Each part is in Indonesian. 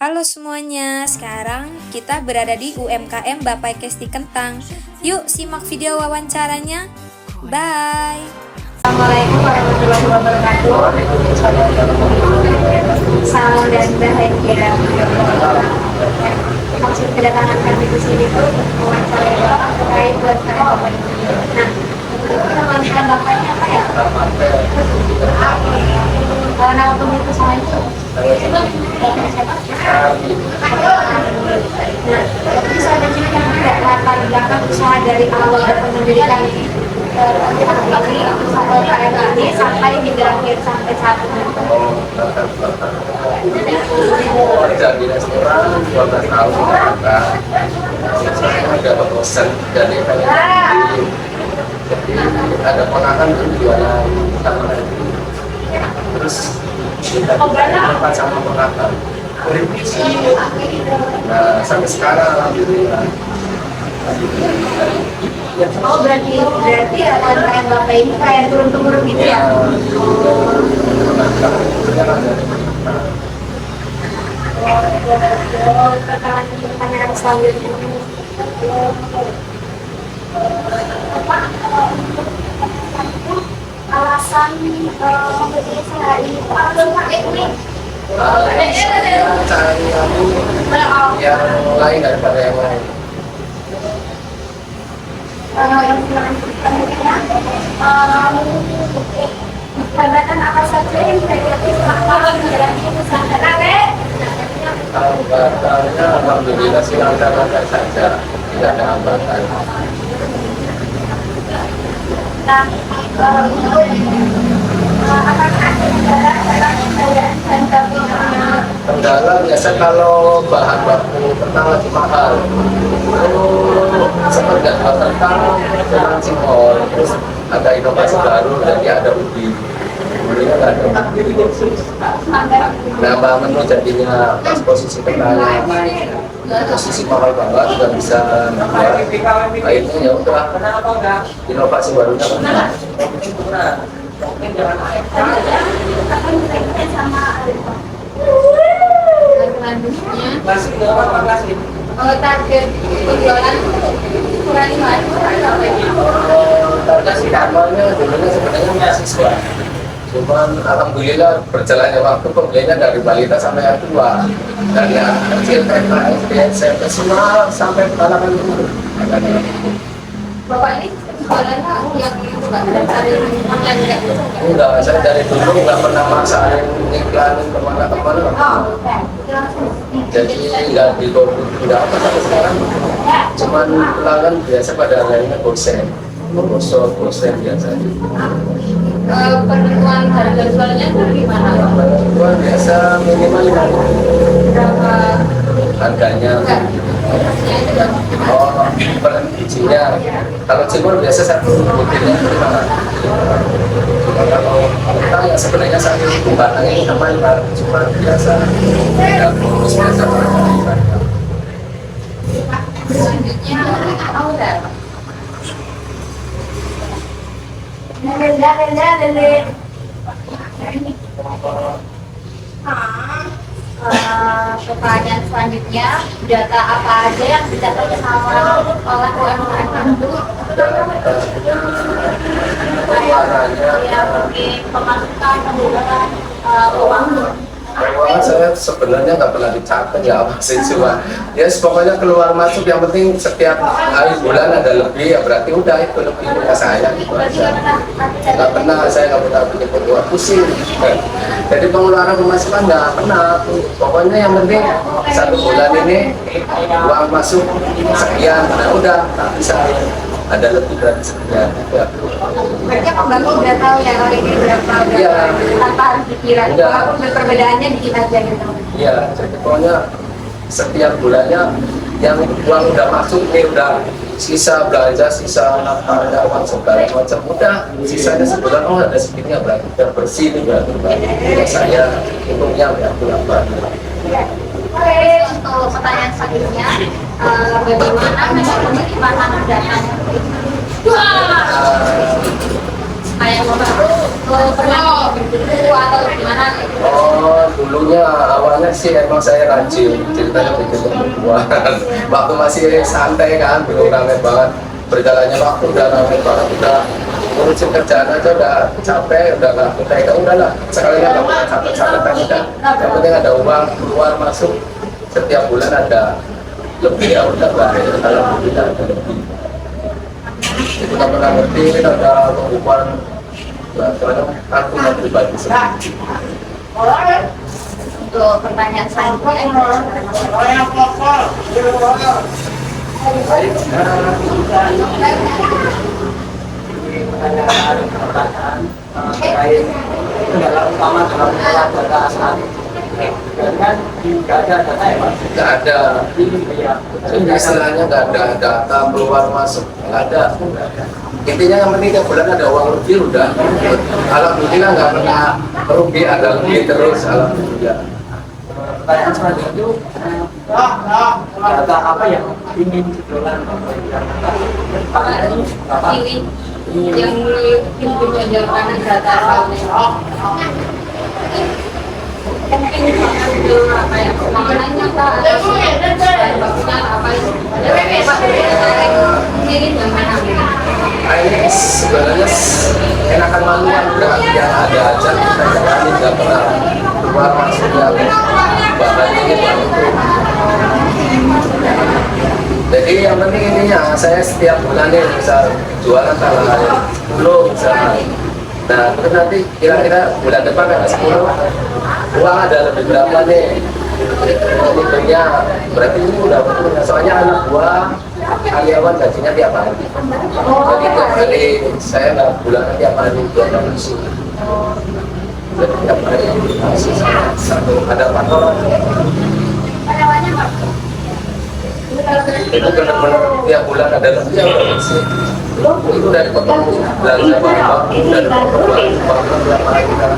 Halo semuanya, sekarang kita berada di UMKM Bapai Kesti Kentang. Yuk simak video wawancaranya. Bye. Assalamualaikum warahmatullahi wabarakatuh. Salam dan bahagia. Maksud kedatangan kami di sini tuh wawancara Bapak terkait buat Bapak. Nah, nama bapaknya apa ya? Nama pengurus sama itu. Siapa? Nah, bisa ada cerita tidak latar belakang usaha dari awal pendidikan KM ini sampai hingga akhir sampai saat ini. Kerja di restoran 12 tahun ternyata saya dapat pesan dari PNI. Jadi ada ponakan tuh jualan sama lagi. Terus kita dapat sama ponakan. Nah sampai sekarang alhamdulillah. Oh berarti UMKM Bapak ini kayak turun-temurun gitu ya? Pertanyaan selanjutnya. Alasan membeli sehari ini Cari yang lain daripada yang lain. Hambatan apa saja yang negatif akan menjalani usaha Hambatannya alhamdulillah sih lancar-lancar saja, tidak ada hambatan. Nah, apakah ada kendala dalam pengadaan dan Kendala biasa kalau bahan baku kentang lagi mahal, itu seperti kentang dengan cingol, terus ada inovasi baru, jadi ada ubi. Ubinya nggak ada. Nambah menu jadinya pas posisi kentangnya posisi mahal banget, nggak bisa nambah. Akhirnya ya udah inovasi barunya kentang. target penjualan kurang Target sih awalnya dulunya sebenarnya mahasiswa, cuman alhamdulillah berjalannya waktu pembeliannya dari balita sampai yang tua, dari yang kecil TK, SD, SMP semua sampai kalangan umur. Bapak ini jualannya yang itu nggak dari online nggak? Enggak, saya dari dulu nggak pernah maksain iklanin kemana-kemana. Jadi nggak nggak apa sampai sekarang. Cuman pelanggan biasa pada lainnya bosen biasa. Penentuan harga jualnya itu gimana? Gua biasa minimal 5.000 Berapa harganya. harganya itu? Oh, per bijinya. Kalau cimol biasa satu butirnya 500. Kalau kentang ya sebenarnya satu batang ini sama 500, cuma biasa tidak kurus biasa pada Selanjutnya order. Pertanyaan selanjutnya, data apa aja yang dicatat sama oleh UMKM itu? Ya mungkin pemasukan, pengeluaran, uang. Keuangan saya sebenarnya nggak pernah dicatat ya apa sih, cuma ya pokoknya keluar masuk yang penting setiap hari bulan ada lebih ya berarti udah itu lebih punya saya gitu aja. Nggak pernah, saya nggak pernah bikin keluar pusing. Jadi pengeluaran pemasukan nggak pernah, pokoknya yang penting satu bulan ini uang masuk sekian, nah udah tak bisa ada lebih dari sekian ya. Berarti pembagi udah tahu ya kalau ini berapa Iya. tanpa harus dikira. Udah. Walaupun perbedaannya dikit aja gitu. Iya, jadi pokoknya setiap bulannya yang uang udah masuk nih udah sisa belanja, sisa nafkahnya, uang segala macam udah sisanya sebulan oh ada sedikitnya berarti udah bersih nih berarti ya saya untungnya ya berapa. Oke, untuk pertanyaan selanjutnya, bagaimana mekanisme penyimpanan data? kayak bapak tuh pernah berburu atau gimana? Oh, dulunya awalnya sih emang saya rajin, ceritanya begitu perempuan. Waktu masih santai kan, belum rame banget. Berjalannya waktu udah rame banget, udah ngurusin kerjaan aja udah capek, udah nggak tega, udahlah. Sekalinya nggak pernah capek-capek kan udah. Yang penting ada uang keluar masuk setiap bulan ada lebih ya udah baik. Kalau tidak ada lebih. Kita pernah ngerti ada pengumuman. Soalnya aku mau pribadi sendiri. Untuk pertanyaan selanjutnya, kendala utama dalam mengolah data saat ini kan nggak ada data ya Pak? Nggak ada. Jadi istilahnya nggak ada data keluar masuk, nggak ada. Intinya yang penting tiap bulan ada uang lebih udah. Alhamdulillah nggak pernah rugi, ada lebih terus. Alhamdulillah. Pertanyaan selanjutnya itu data apa yang ingin dikelola Pak ini apa? yang punya jawaban data mungkin apa ya maknanya kah atau bagusnya apa itu mungkin yang mana Ini sebenarnya enakan manual udah yang ada aja kita jalani, nggak pernah keluar masuk yang bahan ini bahan itu. Jadi yang penting ininya saya setiap bulan nih misal jualan tanggal 10 misalnya. Nah terus nanti kira-kira bulan depan ada 10 uang ada lebih berapa nih? Hitungnya berarti ini udah betul. Soalnya anak buah karyawan gajinya tiap hari. Jadi tiap hari saya nggak bulanan tiap hari buat langsung. Jadi tiap hari langsung satu ada 4 orang. Itu benar-benar tiap bulan ada lebih yang bersih. Itu dari potong belanja barang, dari potong barang tiap hari kita.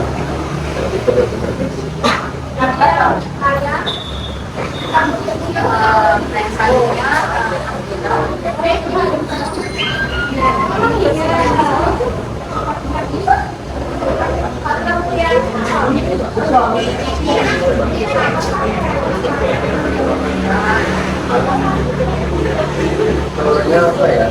Telurnya apa ya?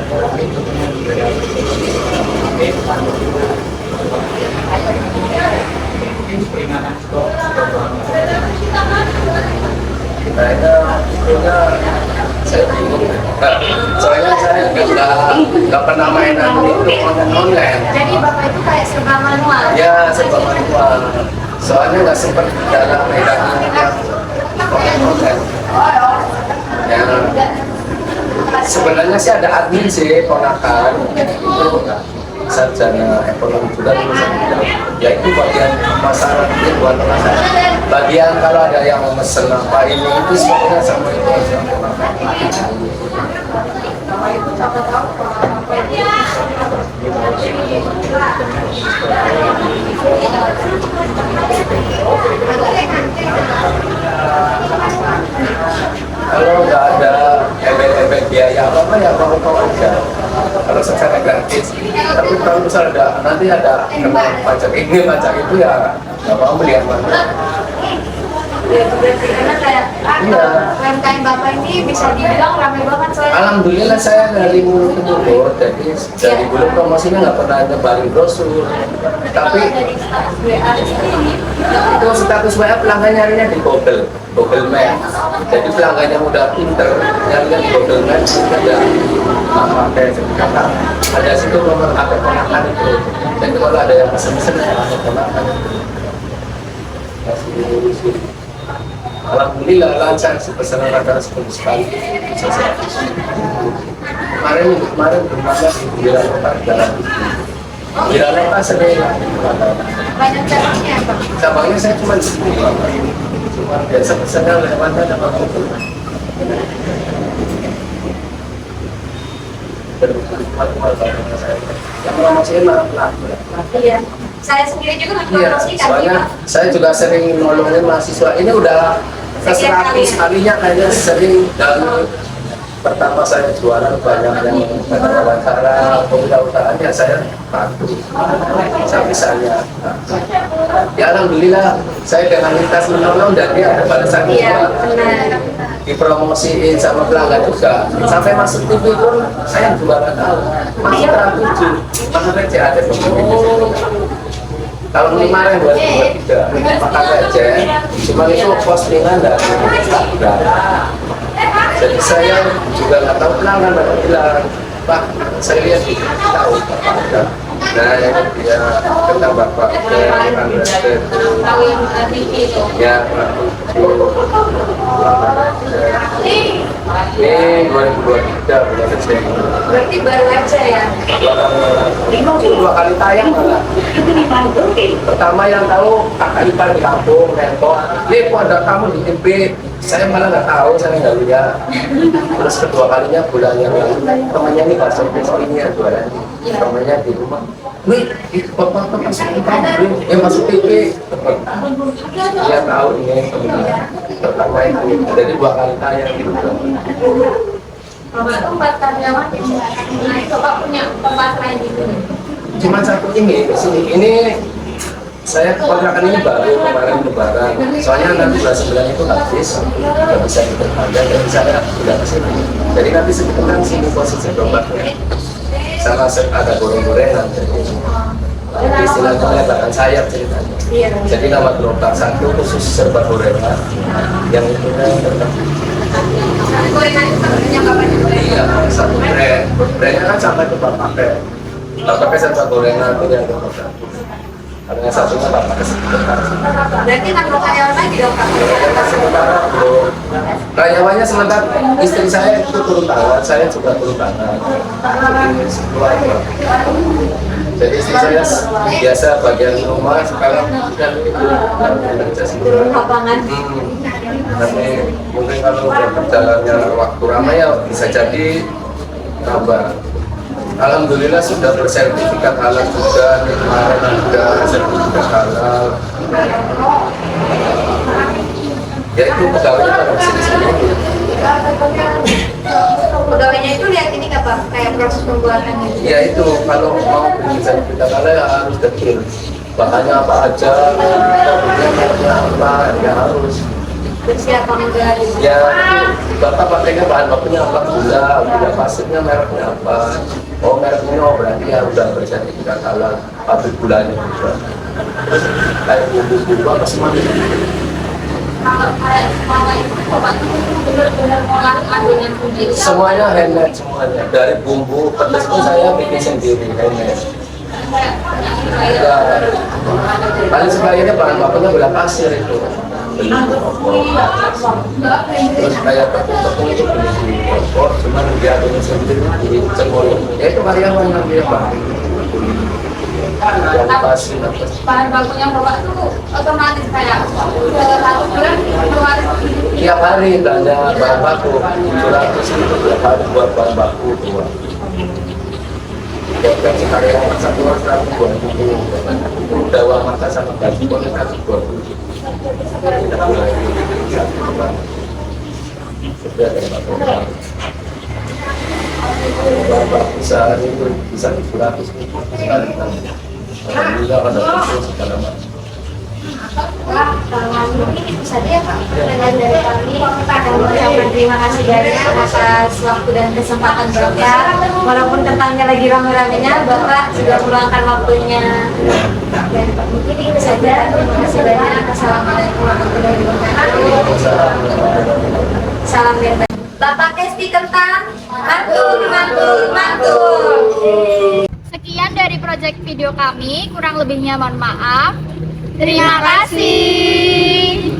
Kayaknya saya bingung. Soalnya saya nggak pernah mainan itu online. jadi bapak itu kayak serba manual Ya serba manual. Soalnya nggak sempat dalam mainan online. Ya, sebenarnya sih ada admin sih ponakan itu sarjana ekonomi juga ya itu bagian masalah itu buat masalah bagian kalau ada yang mesen apa ini itu semuanya sama itu kalau nggak ada efek biaya apa ya mau aja kalau secara gratis tapi kalau misalnya ada nanti ada kena pajak ini pajak itu ya nggak mau beli yang mana karena kayak UMKM bapak ini bisa dibilang ramai banget soalnya alhamdulillah saya dari mulut ke mulut jadi dari dulu promosinya nggak pernah nyebarin brosur tapi itu status WA pelanggan nyarinya di Google Maps jadi pelanggannya udah pinter nyarinya di Google Maps ada pakai kata ada situ nomor HP ponakan itu jadi kalau ada yang pesen-pesen HP ponakan alhamdulillah lancar sih pesanan rata 10 sekali kemarin bermana di Wiranota jalan Wiranota sering banyak cabangnya pak cabangnya saya cuma di sini cuma biasa pesannya lewatnya dapat itu yang promosiin malah iya saya sendiri juga iya, mempromosikan soalnya saya juga sering nolongin mahasiswa ini udah ke 100 kalinya kayaknya sering dan pertama saya jualan banyak yang wawancara kewirausahaan ya saya bantu bisa-bisanya. Ya alhamdulillah saya dengan lintas menolong dan dia ada pada saat itu dipromosiin sama pelanggan juga sampai masuk TV pun saya juga nggak tahu masuk terang 7 mana aja ada tahun kemarin 2023 makan aja cuma itu postingan dari Instagram. Jadi saya juga nggak tahu pelanggan mereka bilang, Pak, saya lihat di tahu Bapak ada. Nah, yang dia tentang Bapak ke Andres ya, ini 2023 bulan Desember. Berarti baru aja ya? 2 kali tayang malah. Pertama yang tahu kakak ipar di kampung, nempel. Ini kok ada kamu di TV? Saya malah nggak tahu, saya nggak lihat. Terus kedua kalinya bulan yang lalu temannya nih bakso ini ya jualan. Temannya di rumah. Wih, itu bapak masuk TV, masuk TV. Dia tahu ini pertama itu. Jadi 2 kali tayang gitu. Bapak tempat karyawan yang nah itu Bapak punya tempat lain di sini? Cuma satu ini di sini. Ini saya kontrakan ini baru kemarin lebaran. Soalnya nanti bulan 9 itu habis, nggak bisa diperpanjang. Jadi saya tidak ke sini. Jadi nanti sebetulnya di sini posisi gerobaknya. Sama ada goreng-gorengan. Jadi istilahnya melebarkan sayap ceritanya. Jadi nama gerobak satu khusus serba gorengan, yang itu tetap. Gorengan itu sebenarnya Bapak juga? Iya, satu brandnya kan sampai ke Bapak pakai serba gorengan itu yang gerobak. Karena satunya Bapak sementara. Berarti nggak karyawan lagi dong Pak? Sementara belum. Karyawannya sementara istri saya itu turun tangan, saya juga turun tangan. Jadi keluarga. Jadi istri saya biasa bagian rumah, sekarang kan itu kerja sendiri. Turun lapangan. Tapi mungkin kalau berjalannya waktu ramai ya bisa jadi tambah. Alhamdulillah sudah bersertifikat halal juga, kemarin ada sertifikat halal. Ya itu pegawainya pada sini. Pegawainya itu lihat ini nggak Pak? Kayak proses pembuatannya? Ya itu kalau mau bikin sertifikat halal ya harus detail. Bahannya apa aja, produknya apa, ya harus. Siapa enggak gitu? Ya, Bapak pakainya bahan bakunya apa, gula pasirnya mereknya apa. Oh merek ini berarti ya udah bersertifikat halal, pabrik gulanya juga. Kayak bumbu-bumbu apa semuanya. Kalau kayak semua itu Bapak itu benar-benar ngolah adonan sendiri. Semuanya handmade semuanya. Dari bumbu pedas pun saya bikin sendiri handmade. Ya, paling sebagainya bahan bakunya gula pasir itu. Terus kayak tepung itu beli di toko, cuman dia punya sendiri di cengol. Ya itu karyawan yang dia pakai. Yang pasir. Bahan bakunya Bapak itu otomatis kayak 1 bulan keluar. Tiap hari belanja bahan baku 700 itu tiap hari buat bahan baku keluar. Gaji karyawan 1 orang 120. Udah uang makan sama gaji boleh 120. Tidak boleh usaha itu bisa 700 sekali. Alhamdulillah ada usaha segala macam. Pak, mungkin bisa ya Pak, dengan dari kami kami mengucapkan terima kasih banyak atas waktu dan kesempatan Bapak. Walaupun tentangnya lagi rame-ramenya, Bapak sudah meluangkan waktunya. Dan mungkin itu saja. Terima kasih banyak. Assalamualaikum warahmatullahi wabarakatuh. Salam bebas. Bapak Kesti Kentang, mantul, mantul, mantul. Sekian dari project video kami, kurang lebihnya mohon maaf. Terima kasih.